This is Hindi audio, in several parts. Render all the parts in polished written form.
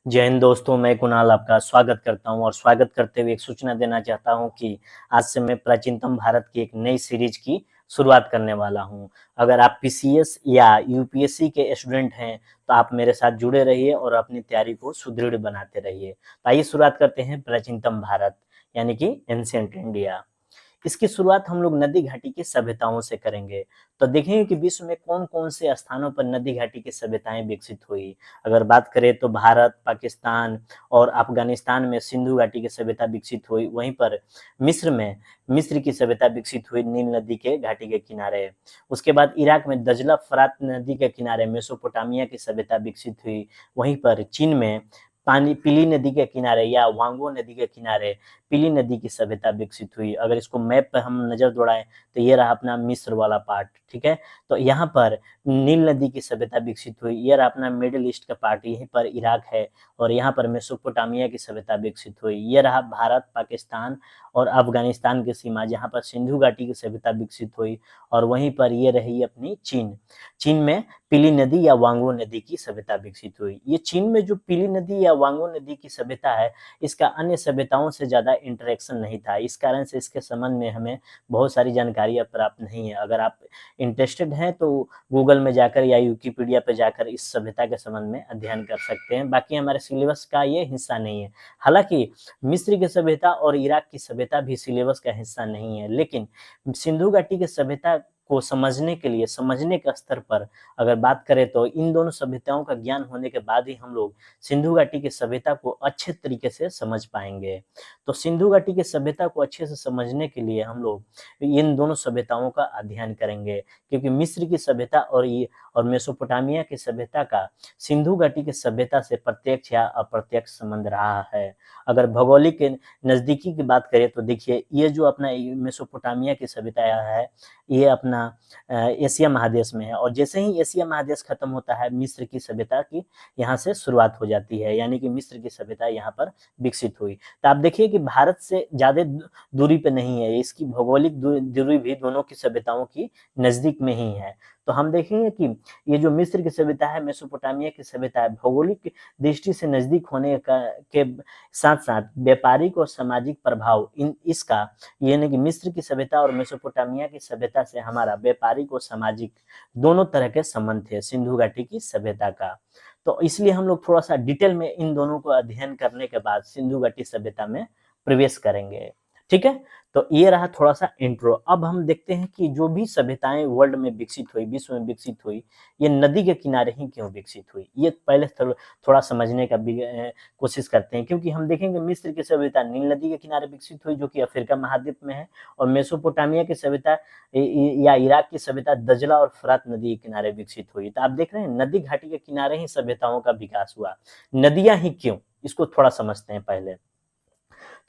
जय हिंद दोस्तों, मैं कुणाल आपका स्वागत करता हूं और स्वागत करते हुए एक सूचना देना चाहता हूं कि आज से मैं प्राचीनतम भारत की एक नई सीरीज की शुरुआत करने वाला हूं। अगर आप पीसीएस या यूपीएससी के स्टूडेंट हैं तो आप मेरे साथ जुड़े रहिए और अपनी तैयारी को सुदृढ़ बनाते रहिए। तो आइए शुरुआत करते हैं प्राचीनतम भारत यानी कि एंशिएंट इंडिया। इसकी शुरुआत हम लोग नदी घाटी की सभ्यताओं से करेंगे। तो देखेंगे कि विश्व में कौन-कौन से स्थानों पर नदी घाटी की सभ्यताएं विकसित हुई। अगर बात करें तो भारत, पाकिस्तान और अफगानिस्तान में सिंधु घाटी की सभ्यता विकसित हुई। वहीं पर मिस्र में मिस्र की सभ्यता विकसित हुई नील नदी के घाटी के किनारे। उसके बाद इराक में दजला फरात नदी के किनारे मेसोपोटामिया की सभ्यता विकसित हुई। वहीं पर चीन में पानी पीली नदी के किनारे या वांगो नदी के किनारे पीली नदी की सभ्यता विकसित हुई। अगर इसको मैप पर हम नजर दौड़ाएं तो ये रहा अपना मिस्र वाला पार्ट, ठीक है। तो यहाँ पर नील नदी की सभ्यता विकसित हुई। ये रहा अपना मिडिल ईस्ट का पार्ट, यहीं पर इराक है और यहाँ पर मेसोपोटामिया की सभ्यता विकसित हुई। ये रहा भारत, पाकिस्तान और अफगानिस्तान की सीमा, जहाँ पर सिंधु घाटी की सभ्यता विकसित हुई। और वहीं पर ये रही अपनी चीन। चीन में पीली नदी या वांगो नदी की सभ्यता विकसित हुई। ये चीन में जो पीली नदी या वांगो नदी की सभ्यता है, इसका अन्य सभ्यताओं से ज्यादा इंटरेक्शन नहीं था। इस कारण से इसके संबंध में हमें बहुत सारी जानकारियां प्राप्त नहीं है। अगर आप इंटरेस्टेड हैं तो गूगल में जाकर या विकिपीडिया पे जाकर इस सभ्यता के संबंध में अध्ययन कर सकते हैं। बाकी हमारे सिलेबस का ये हिस्सा नहीं है। हालांकि मिस्र की सभ्यता और इराक की सभ्यता भी सिलेबस का हिस्सा नहीं है, लेकिन सिंधु घाटी की सभ्यता को समझने के लिए, समझने के स्तर पर अगर बात करें तो इन दोनों सभ्यताओं का ज्ञान होने के बाद ही हम लोग सिंधु घाटी की सभ्यता को अच्छे तरीके से समझ पाएंगे। तो सिंधु घाटी की सभ्यता को अच्छे से समझने के लिए हम लोग इन दोनों सभ्यताओं का अध्ययन करेंगे, क्योंकि मिस्र की सभ्यता और मेसोपोटामिया की सभ्यता का सिंधु घाटी की सभ्यता से प्रत्यक्ष या अप्रत्यक्ष संबंध रहा है। अगर भौगोलिक नजदीकी की बात करें तो देखिए, ये जो अपना मेसोपोटामिया की सभ्यता है, ये अपना एशिया महादेश में है और जैसे ही एशिया महादेश खत्म होता है, मिस्र की सभ्यता की यहाँ से शुरुआत हो जाती है, यानी कि मिस्र की सभ्यता यहाँ पर विकसित हुई। तो आप देखिए कि भारत से ज्यादा दूरी पे नहीं है, इसकी भौगोलिक दूरी भी दोनों की सभ्यताओं की नजदीक में ही है। तो हम देखेंगे कि ये जो मिस्र की सभ्यता है, मेसोपोटामिया की सभ्यता है, भौगोलिक दृष्टि से नजदीक होने के साथ साथ व्यापारिक और सामाजिक प्रभाव इन इसका, यानी कि मिस्र की सभ्यता और मेसोपोटामिया की सभ्यता से हमारा व्यापारिक और सामाजिक दोनों तरह के संबंध थे सिंधु घाटी की सभ्यता का। तो इसलिए हम लोग थोड़ा सा डिटेल में इन दोनों को अध्ययन करने के बाद सिंधु घाटी सभ्यता में प्रवेश करेंगे, ठीक है। तो ये रहा थोड़ा सा इंट्रो। अब हम देखते हैं कि जो भी सभ्यताएं वर्ल्ड में विकसित हुई, विश्व में विकसित हुई, ये नदी के किनारे ही क्यों विकसित हुई, ये पहले थोड़ा समझने का कोशिश करते हैं। क्योंकि हम देखेंगे मिस्र की सभ्यता नील नदी के किनारे विकसित हुई, जो कि अफ्रीका महाद्वीप में है, और मेसोपोटामिया की सभ्यता या इराक की सभ्यता दजला और फरात नदी के किनारे विकसित हुई। तो आप देख रहे हैं नदी घाटी के किनारे ही सभ्यताओं का विकास हुआ। नदियां ही क्यों, इसको थोड़ा समझते हैं पहले।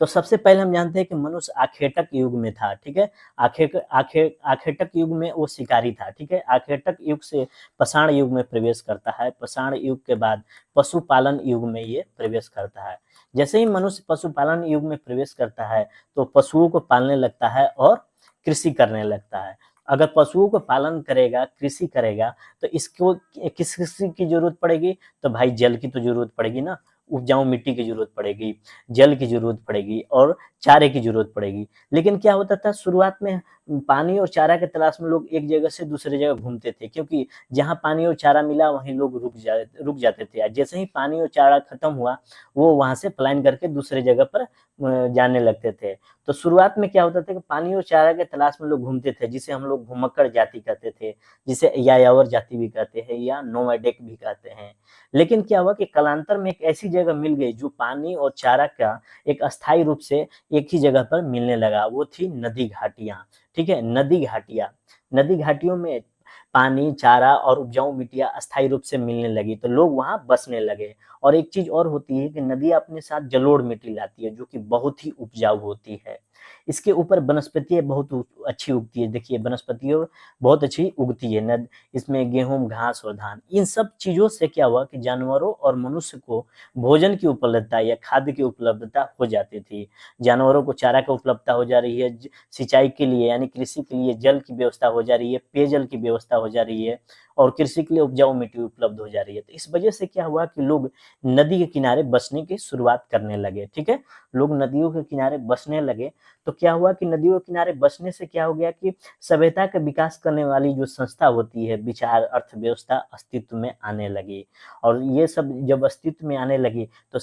तो सबसे पहले हम जानते हैं कि मनुष्य आखेटक युग में था, ठीक है। आखेटक युग में वो शिकारी था, ठीक है। आखेटक युग से पाषाण युग में प्रवेश करता है। पाषाण युग के बाद पशुपालन युग में ये प्रवेश करता है। जैसे ही मनुष्य पशुपालन युग में प्रवेश करता है तो पशुओं को पालने लगता है और कृषि करने लगता है। अगर पशुओं को पालन करेगा, कृषि करेगा, तो इसको किस कृषि की जरूरत पड़ेगी, तो भाई जल की तो जरूरत पड़ेगी ना। उपजाऊ मिट्टी की जरूरत पड़ेगी, जल की जरूरत पड़ेगी और चारे की जरूरत पड़ेगी। लेकिन क्या होता था, शुरुआत में पानी और चारा के तलाश में लोग एक जगह से दूसरे जगह घूमते थे, क्योंकि जहाँ पानी और चारा मिला वहीं लोग रुक जाते थे। जैसे ही पानी और चारा खत्म हुआ, वो वहां से पलायन करके दूसरे जगह पर जाने लगते थे। तो शुरुआत में क्या होता था कि पानी और चारा के तलाश में लोग घूमते थे, जिसे हम लोग घुमक्कड़ जाति कहते थे, जिसे यायावर जाति भी कहते हैं या नोमैडिक भी कहते हैं। लेकिन क्या हुआ कि कालांतर में एक ऐसी जगह मिल गई जो पानी और चारा का एक अस्थायी रूप से एक ही जगह पर मिलने लगा, वो थी नदी घाटियां, ठीक है। नदी घाटियां, नदी घाटियों में पानी, चारा और उपजाऊ मिट्टियां अस्थायी रूप से मिलने लगी, तो लोग वहां बसने लगे। और एक चीज और होती है कि नदी अपने साथ जलोढ़ मिट्टी लाती है, जो कि बहुत ही उपजाऊ होती है। इसके ऊपर वनस्पतियां बहुत अच्छी उगती है। देखिए वनस्पतियों बहुत अच्छी उगती है। नद इसमें गेहूं, घास और धान, इन सब चीजों से क्या हुआ कि जानवरों और मनुष्य को भोजन की उपलब्धता या खाद्य की उपलब्धता हो जाती थी। जानवरों को चारा की उपलब्धता हो जा रही है, सिंचाई के लिए यानी कृषि के लिए जल की व्यवस्था हो जा रही है, पेयजल की व्यवस्था हो जा रही है, और कृषि के लिए उपजाऊ मिट्टी उपलब्ध हो जा रही है। तो इस वजह से क्या हुआ कि लोग नदी के किनारे बसने की शुरुआत करने लगे, ठीक है। लोग नदियों के किनारे बसने लगे तो क्या हुआ कि नदियों के किनारे बसने से क्या हो गया कि सभ्यता का विकास करने वाली जो संस्था होती है, विचार, अर्थव्यवस्था अस्तित्व में आने लगी। और ये सब जब अस्तित्व में आने लगी तो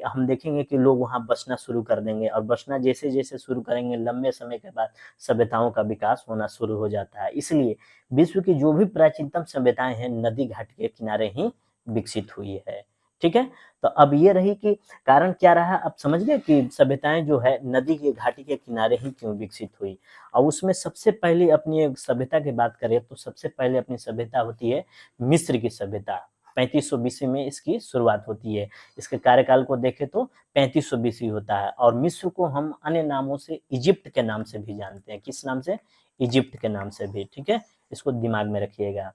हम देखेंगे कि लोग वहाँ बसना शुरू कर देंगे, और बसना जैसे जैसे शुरू करेंगे लंबे समय के बाद सभ्यताओं का विकास होना शुरू हो जाता है। इसलिए विश्व की जो भी प्राचीनतम सभ्यताएं हैं नदी घाट के किनारे ही विकसित हुई है, ठीक है। तो अब ये रही कि कारण क्या रहा, अब समझ गए कि सभ्यताएं जो है नदी के घाटी के किनारे ही क्यों विकसित हुई। और उसमें सबसे पहले अपनी एक सभ्यता की बात करें तो सबसे पहले अपनी सभ्यता होती है मिस्र की सभ्यता। 3500 बीसी में इसकी शुरुआत होती है। इसके कार्यकाल को देखें तो 3500 बीसी होता है। और मिस्र को हम अन्य नामों से इजिप्ट के नाम से भी जानते हैं। किस नाम से? इजिप्ट के नाम से भी, ठीक है। इसको दिमाग में रखिएगा।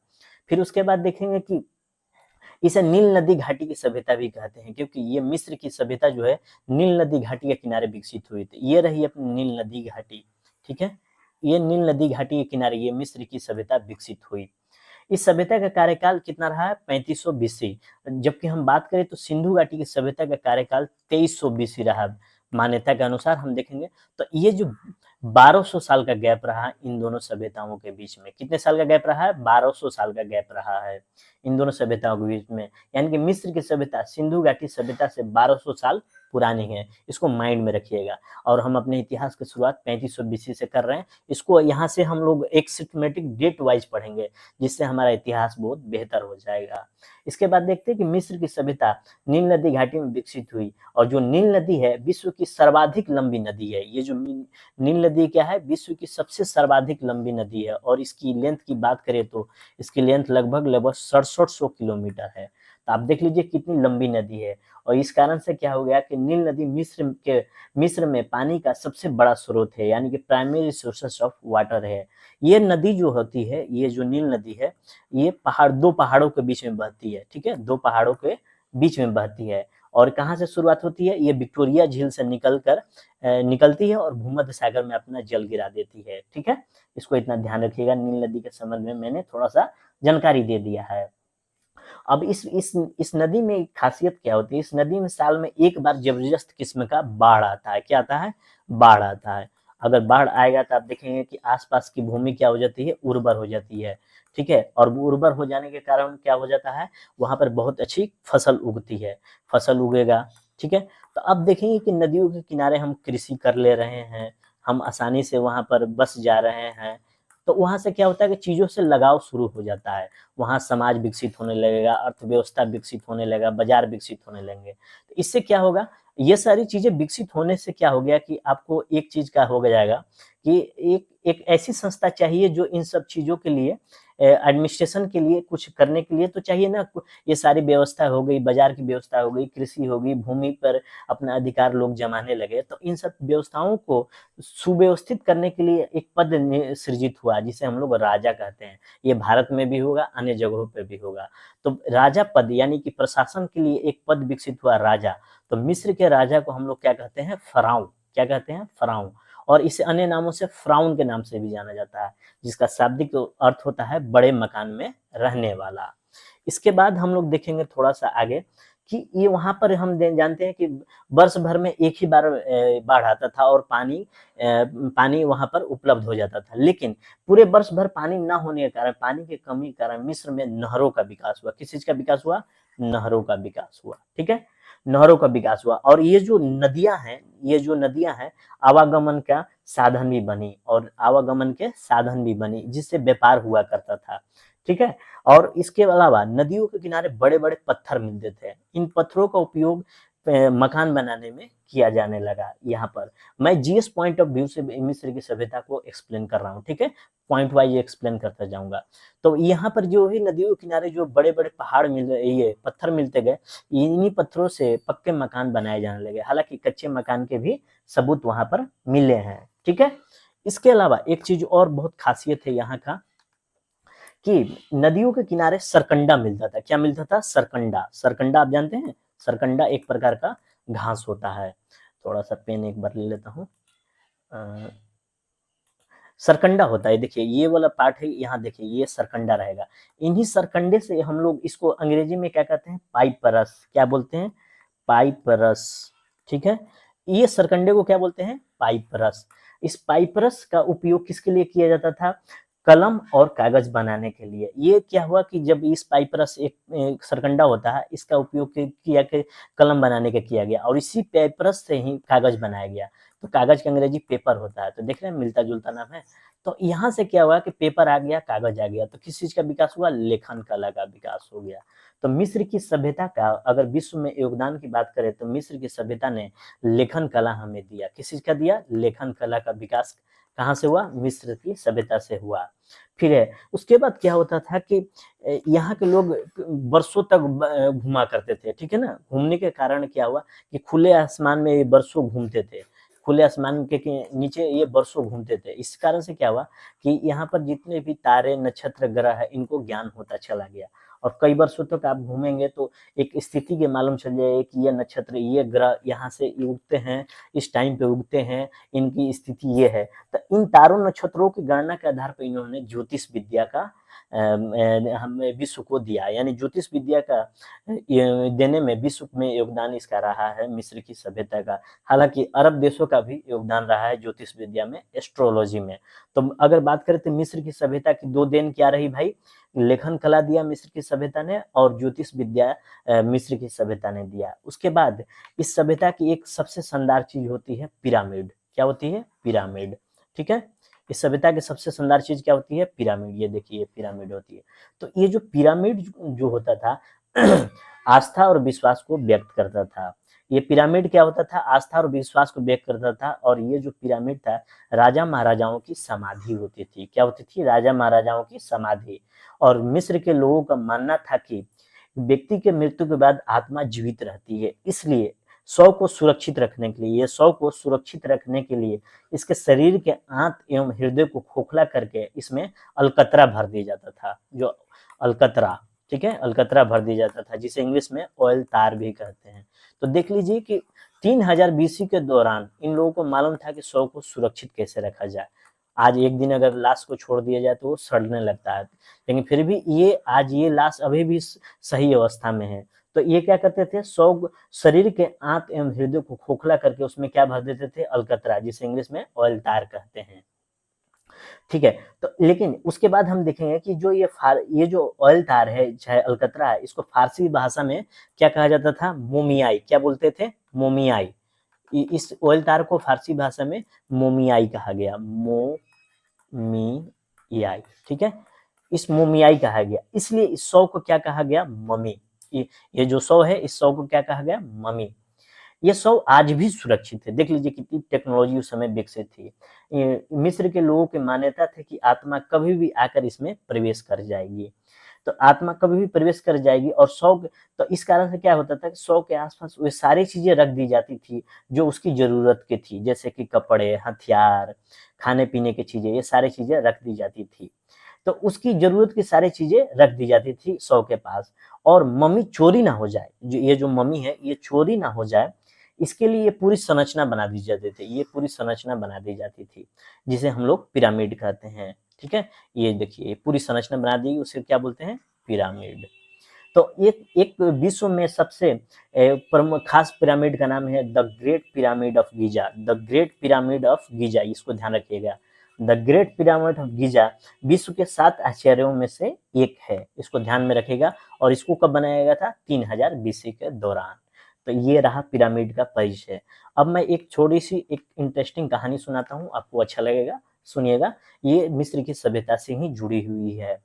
फिर उसके बाद देखेंगे कि इसे नील नदी घाटी की सभ्यता भी कहते हैं, क्योंकि ये मिस्र की सभ्यता जो है नील नदी घाटी के किनारे विकसित हुई थी। ये रही अपनी नील नदी घाटी, ठीक है। ये नील नदी घाटी के किनारे ये मिस्र की सभ्यता विकसित हुई। इस सभ्यता का कार्यकाल कितना रहा है? 3500 बीसी। जबकि हम बात करें तो सिंधु घाटी की सभ्यता का कार्यकाल 2300 बीसी रहा। मान्यता के अनुसार हम देखेंगे तो ये जो 1200 साल का गैप रहा इन दोनों सभ्यताओं के बीच में। कितने साल का गैप रहा है? 1200 साल का गैप रहा है इन दोनों सभ्यताओं के बीच में। यानी कि मिस्र की सभ्यता सिंधु घाटी सभ्यता से 1200 साल पुरानी है। इसको माइंड में रखिएगा। और हम अपने इतिहास की शुरुआत 3500 बीसी से कर रहे हैं। इसको यहाँ से हम लोग एक सिस्टमेटिक डेट वाइज पढ़ेंगे, जिससे हमारा इतिहास बहुत बेहतर हो जाएगा। इसके बाद देखते हैं कि मिस्र की सभ्यता नील नदी घाटी में विकसित हुई। और जो नील नदी है विश्व की सर्वाधिक लंबी नदी है। ये जो नील नदी क्या है? विश्व की सबसे सर्वाधिक लंबी नदी है। और इसकी लेंथ की बात करें तो इसकी लेंथ लगभग 6700 किलोमीटर है। तो आप देख लीजिए कितनी लंबी नदी है। और इस कारण से क्या हो गया कि नील नदी मिस्र में पानी का सबसे बड़ा स्रोत है, यानी कि प्राइमरी सोर्सेस ऑफ वाटर है। ये नदी जो होती है, ये जो नील नदी है, ये दो पहाड़ों के बीच में बहती है, ठीक है। दो पहाड़ों के बीच में बहती है। और कहाँ से शुरुआत होती है? ये विक्टोरिया झील से निकलती है और भूमध्य सागर में अपना जल गिरा देती है, ठीक है। इसको इतना ध्यान रखिएगा। नील नदी के संबंध में मैंने थोड़ा सा जानकारी दे दिया है। अब इस नदी में खासियत क्या होती है? इस नदी में साल में एक बार जबरदस्त किस्म का बाढ़ आता है। क्या आता है? बाढ़ आता है। अगर बाढ़ आएगा तो आप देखेंगे कि आसपास की भूमि क्या हो जाती है? उर्वर हो जाती है, ठीक है। और उर्वर हो जाने के कारण क्या हो जाता है? वहां पर बहुत अच्छी फसल उगती है। फसल उगेगा, ठीक है। तो अब देखेंगे कि नदियों के किनारे हम कृषि कर ले रहे हैं, हम आसानी से वहां पर बस जा रहे हैं। तो वहां से क्या होता है कि चीजों से लगाव शुरू हो जाता है। वहाँ समाज विकसित होने लगेगा, अर्थव्यवस्था विकसित होने लगेगा, बाजार विकसित होने लगेंगे। तो इससे क्या होगा? ये सारी चीजें विकसित होने से क्या हो गया कि आपको एक चीज का हो जाएगा कि एक ऐसी संस्था चाहिए जो इन सब चीजों के लिए एडमिनिस्ट्रेशन के लिए कुछ करने के लिए तो चाहिए ना। ये सारी व्यवस्था हो गई, बाजार की व्यवस्था हो गई, कृषि होगी, भूमि पर अपना अधिकार लोग जमाने लगे। तो इन सब व्यवस्थाओं को सुव्यवस्थित करने के लिए एक पद सृजित हुआ जिसे हम लोग राजा कहते हैं। ये भारत में भी होगा, अन्य जगहों पे भी होगा। तो राजा पद यानी कि प्रशासन के लिए एक पद विकसित हुआ, राजा। तो मिस्र के राजा को हम लोग क्या कहते हैं? फराउन। क्या कहते हैं? फराउन। और इसे अन्य नामों से फ्राउन के नाम से भी जाना जाता है, जिसका शाब्दिक अर्थ होता है बड़े मकान में रहने वाला। इसके बाद हम लोग देखेंगे थोड़ा सा आगे कि ये वहां पर हम जानते हैं कि वर्ष भर में एक ही बार बाढ़ आता था और पानी वहां पर उपलब्ध हो जाता था। लेकिन पूरे वर्ष भर पानी न होने के कारण, पानी की कमी के कारण मिस्र में नहरों का विकास हुआ। किस चीज का विकास हुआ? नहरों का विकास हुआ, ठीक है। नहरों का विकास हुआ। और ये जो नदियां हैं आवागमन का साधन भी बनी, और आवागमन के साधन भी बनी, जिससे व्यापार हुआ करता था, ठीक है। और इसके अलावा नदियों के किनारे बड़े बड़े पत्थर मिलते थे। इन पत्थरों का उपयोग मकान बनाने में किया जाने लगा। यहाँ पर मैं जीएस पॉइंट ऑफ व्यू से मिस्र की सभ्यता को एक्सप्लेन कर रहा हूँ, ठीक है। पॉइंट वाइज एक्सप्लेन करता जाऊंगा। तो यहाँ पर जो है नदियों के किनारे जो बड़े बड़े ये पत्थर मिलते गए, इन्हीं पत्थरों से पक्के मकान बनाए जाने लगे। हालांकि कच्चे मकान के भी सबूत वहां पर मिले हैं, ठीक है। इसके अलावा एक चीज और बहुत खासियत है यहाँ का कि नदियों के किनारे सरकंडा मिलता था। क्या मिलता था? सरकंडा। सरकंडा आप जानते हैं? सरकंडा एक प्रकार का घास होता है। थोड़ा सा पेन एक बार ले लेता हूँ। सरकंडा होता है, देखिए ये वाला पार्ट है, यहाँ देखिए ये सरकंडा रहेगा। इन्हीं सरकंडे से हम लोग इसको अंग्रेजी में क्या कहते हैं, पाइपरस, क्या बोलते हैं, पाइपरस, ठीक है। ये सरकंडे को क्या बोलते हैं, पाइपरस। इस पाइपरस का उपयोग किसके लिए किया जाता था, कलम और कागज बनाने के लिए। ये क्या हुआ कि जब इस पाइपरस एक सरकंडा होता है, इसका उपयोग किया कि कलम बनाने का किया गया, और इसी पाइपरस से ही कागज बनाया गया। तो कागज का अंग्रेजी पेपर होता है, तो देख रहे हैं मिलता जुलता नाम है। तो यहाँ से क्या हुआ कि पेपर आ गया, कागज आ गया, तो किस चीज का विकास हुआ, लेखन कला का विकास हो गया। तो मिस्र की सभ्यता का अगर विश्व में योगदान की बात करें तो मिस्र की सभ्यता ने लेखन कला हमें दिया। किस चीज का दिया, लेखन कला का विकास कहाँ से हुआ, मिस्र की सभ्यता से हुआ। फिर है उसके बाद क्या होता था कि यहाँ के लोग वर्षों तक घुमा करते थे, ठीक है ना। घूमने के कारण क्या हुआ कि खुले आसमान में ये वर्षों घूमते थे, खुले आसमान के नीचे ये वर्षों घूमते थे। इस कारण से क्या हुआ कि यहाँ पर जितने भी तारे नक्षत्र ग्रह है इनको ज्ञान होता चला गया, और कई वर्षों तक आप घूमेंगे तो एक स्थिति के मालूम चल जाएगा कि ये नक्षत्र ये ग्रह यहाँ से उगते हैं, इस टाइम पे उगते हैं, इनकी स्थिति ये है। तो इन तारों नक्षत्रों की गणना के आधार पर इन्होंने ज्योतिष विद्या का हमें विश्व को दिया, यानी ज्योतिष विद्या का देने में विश्व में योगदान इसका रहा है मिस्र की सभ्यता का। हालांकि अरब देशों का भी योगदान रहा है ज्योतिष विद्या में, एस्ट्रोलॉजी में। तो अगर बात करें तो मिस्र की सभ्यता की दो देन क्या रही भाई, लेखन कला दिया मिस्र की सभ्यता ने, और ज्योतिष विद्या मिस्र की सभ्यता ने दिया। उसके बाद इस सभ्यता की एक सबसे शानदार चीज होती है पिरामिड। क्या होती है, पिरामिड, ठीक है। इस सभ्यता की सबसे शानदार चीज क्या होती है, पिरामिड। ये देखिए पिरामिड होती है। तो ये जो पिरामिड जो होता था आस्था और विश्वास को व्यक्त करता था। ये पिरामिड क्या होता था, आस्था और विश्वास को व्यक्त करता था। और ये जो पिरामिड था राजा महाराजाओं की समाधि होती थी। क्या होती थी, राजा महाराजाओं की समाधि। और मिस्र के लोगों का मानना था कि व्यक्ति के मृत्यु के बाद आत्मा जीवित रहती है, इसलिए शव को सुरक्षित रखने के लिए, ये शव को सुरक्षित रखने के लिए इसके शरीर के आंत एवं हृदय को खोखला करके इसमें अलकतरा भर दिया जाता था। जो अलकतरा, ठीक है, अलकतरा भर दिया जाता था, जिसे इंग्लिश में ऑयल तार भी कहते हैं। तो देख लीजिए कि 3000 बीसी के दौरान इन लोगों को मालूम था कि शव को सुरक्षित कैसे रखा जाए। आज एक दिन अगर लाश को छोड़ दिया जाए तो वो सड़ने लगता है, लेकिन फिर भी ये आज ये लाश अभी भी सही अवस्था में है। तो ये क्या करते थे, शव शरीर के आंत एवं हृदय को खोखला करके उसमें क्या भर देते थे, अलकतरा, जिसे इंग्लिश में ऑयल तार कहते हैं, ठीक है। तो लेकिन उसके बाद हम देखेंगे कि जो ये जो ऑयल तार है चाहे अलकतरा है, इसको फारसी भाषा में क्या कहा जाता था, मोमियाई। क्या बोलते थे, मोमियाई। इस ऑयल तार को फारसी भाषा में मोमियाई कहा गया, मोमियाई, ठीक है। इस मोमियाई कहा गया, इसलिए इस शव को क्या कहा गया, मम्मी। ये जो शव है इस शव को क्या कहा गया, मम्मी। ये शव आज भी सुरक्षित है। देख लीजिए कितनी टेक्नोलॉजी उस समय विकसित थी। मिस्र के लोगों की मान्यता थी कि आत्मा कभी भी आकर इसमें प्रवेश कर जाएगी। तो आत्मा कभी भी प्रवेश कर जाएगी। और शव, तो इस कारण से क्या होता था कि शव के आसपास वे सारी चीजें रख दी जाती थी जो उसकी जरूरत की थी, जैसे कि कपड़े, हथियार, खाने पीने की चीजें, ये सारी चीजें रख दी जाती थी। तो उसकी जरूरत की सारी चीजें रख दी जाती थी शव के पास। और मम्मी चोरी ना हो जाए, जो ये जो मम्मी है ये चोरी ना हो जाए, इसके लिए ये पूरी संरचना बना दी जाती थी। ये पूरी संरचना बना दी जाती थी जिसे हम लोग पिरामिड कहते हैं, ठीक है। ये देखिए पूरी संरचना बना दी, उसे क्या बोलते हैं, पिरामिड। तो एक एक विश्व में सबसे प्रमुख खास पिरामिड का नाम है the great pyramid of Giza. The great pyramid of Giza, इसको ध्यान रखिएगा। The great pyramid of Giza विश्व के 7 आश्चर्यों में से एक है, इसको ध्यान में रखिएगा। और इसको कब बनाया गया था, 3000 बीसी के दौरान। तो ये रहा पिरामिड का परिचय। अब मैं एक छोटी सी एक इंटरेस्टिंग कहानी सुनाता हूँ, आपको अच्छा लगेगा, सुनिएगा। ये मिस्र की सभ्यता से ही जुड़ी हुई है।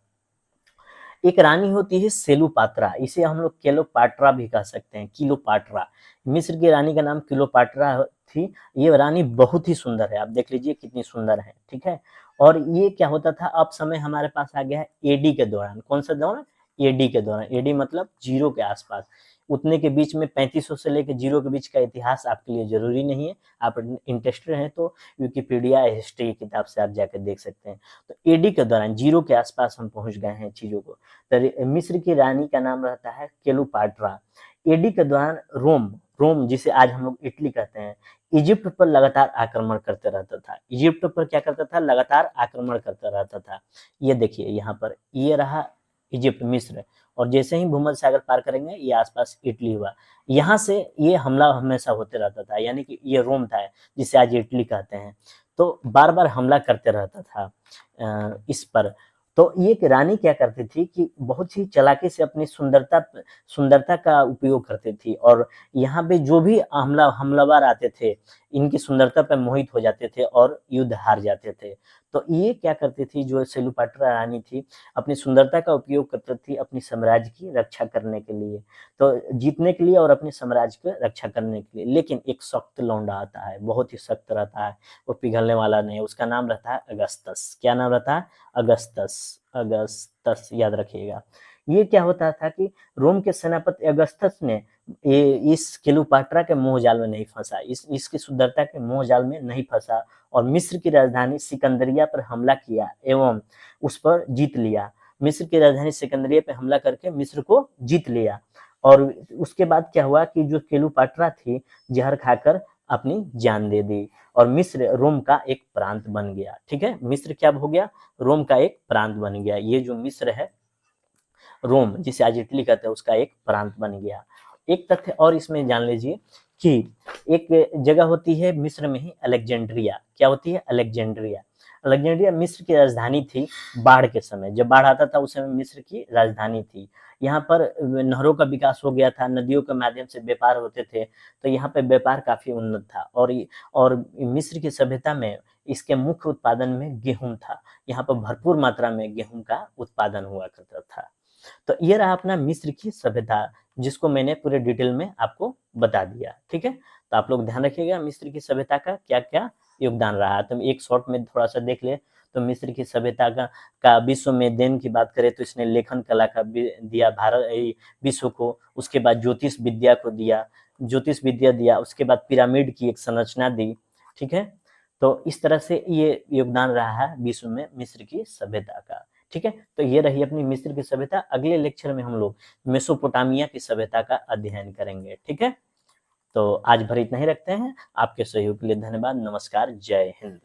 एक रानी होती है सेलुपात्रा, इसे हम लोग क्लेओपाट्रा भी कह सकते हैं, क्लियोपाट्रा। मिस्र की रानी का नाम क्लियोपाट्रा थी। ये रानी बहुत ही सुंदर है, आप देख लीजिए कितनी सुंदर है, ठीक है। और ये क्या होता था, अब समय हमारे पास आ गया है एडी के दौरान। कौन सा दौरान, एडी के दौरान। एडी मतलब 0 के आसपास, उतने के बीच में 3500 से लेकर 0 के बीच का इतिहास आपके लिए जरूरी नहीं है। आप इंटरेस्टेड हैं तो विकिपीडिया हिस्ट्री की किताब से आप जाकर देख सकते हैं। तो एडी के दौरान 0 के आसपास हम पहुंच गए हैं चीजों को। तो मिस्र की रानी का नाम रहता है क्लेओपाट्रा। एडी के दौरान रोम रोम, जिसे आज हम लोग इटली कहते हैं, इजिप्ट पर लगातार आक्रमण करते रहता था। इजिप्ट पर क्या करता था? लगातार आक्रमण करता रहता था। ये देखिए यहाँ पर, ये रहा इजिप्ट, मिस्र, और जैसे ही भूमध्य सागर पार करेंगे ये आसपास इटली हुआ। यहाँ से ये हमला हमेशा होते रहता था, यानी कि ये रोम था जिसे आज इटली कहते हैं, तो बार बार हमला करते रहता था इस पर। तो ये एक रानी क्या करती थी कि बहुत ही चालाकी से अपनी सुंदरता का उपयोग करती थी, और यहाँ पे जो भी हमलावर आते थे, इनकी सुंदरता पर मोहित हो जाते थे और युद्ध हार जाते थे। तो ये क्या करती थी, जो क्लीयोपात्रा रानी थी, अपनी सुंदरता का उपयोग करती थी अपनी साम्राज्य की रक्षा करने के लिए, तो जीतने के लिए और अपने साम्राज्य की रक्षा करने के लिए। लेकिन एक सख्त लौंडा आता है, बहुत ही सख्त रहता है, वो पिघलने वाला नहीं, उसका नाम रहता है अगस्तस। क्या नाम रहता है? अगस्तस। अगस्तस याद रखिएगा। ये क्या होता था कि रोम के सेनापति अगस्तस ने ये इस क्लीयोपात्रा के मोह जाल में नहीं फंसा, इसकी सुंदरता के मोह जाल में नहीं फंसा, और मिस्र की राजधानी सिकंदरिया पर हमला किया एवं उस पर जीत लिया। मिस्र की राजधानी सिकंदरिया पर हमला करके मिस्र को जीत लिया, और उसके बाद क्या हुआ कि जो क्लीयोपात्रा थी, जहर खाकर अपनी जान दे दी, और मिस्र रोम का एक प्रांत बन गया। ठीक है, मिस्र क्या हो गया? रोम का एक प्रांत बन गया। ये जो मिस्र है, रोम जिसे आज इटली कहते हैं, उसका एक प्रांत बन गया। एक तथ्य और इसमें जान लीजिए कि एक जगह होती है मिस्र में ही, अलेक्जेंड्रिया। क्या होती है? अलेक्जेंड्रिया। अलेक्जेंड्रिया मिस्र की राजधानी थी बाढ़ के समय, जब बाढ़ आता था उस समय मिस्र की राजधानी थी। यहाँ पर नहरों का विकास हो गया था, नदियों के माध्यम से व्यापार होते थे, तो यहाँ पे व्यापार काफी उन्नत था, और मिस्र की सभ्यता में इसके मुख्य उत्पादन में गेहूं था। यहाँ पर भरपूर मात्रा में गेहूं का उत्पादन हुआ करता था। तो ये रहा अपना मिस्र की सभ्यता, जिसको मैंने पूरे डिटेल में आपको बता दिया। ठीक है, तो आप लोग ध्यान रखिएगा मिस्र की सभ्यता का क्या क्या योगदान रहा। तो एक शॉर्ट में थोड़ा सा देख ले, तो मिस्र की सभ्यता का विश्व में देन की बात करें तो इसने लेखन कला का दिया भारत विश्व को। उसके बाद ज्योतिष विद्या को दिया, उसके बाद पिरामिड की एक संरचना दी। ठीक है, तो इस तरह से ये योगदान रहा है विश्व में मिस्र की सभ्यता का। ठीक है, तो ये रही अपनी मिस्र की सभ्यता। अगले लेक्चर में हम लोग मेसोपोटामिया की सभ्यता का अध्ययन करेंगे। ठीक है, तो आज भर इतना ही रखते हैं। आपके सहयोग के लिए धन्यवाद। नमस्कार, जय हिंद।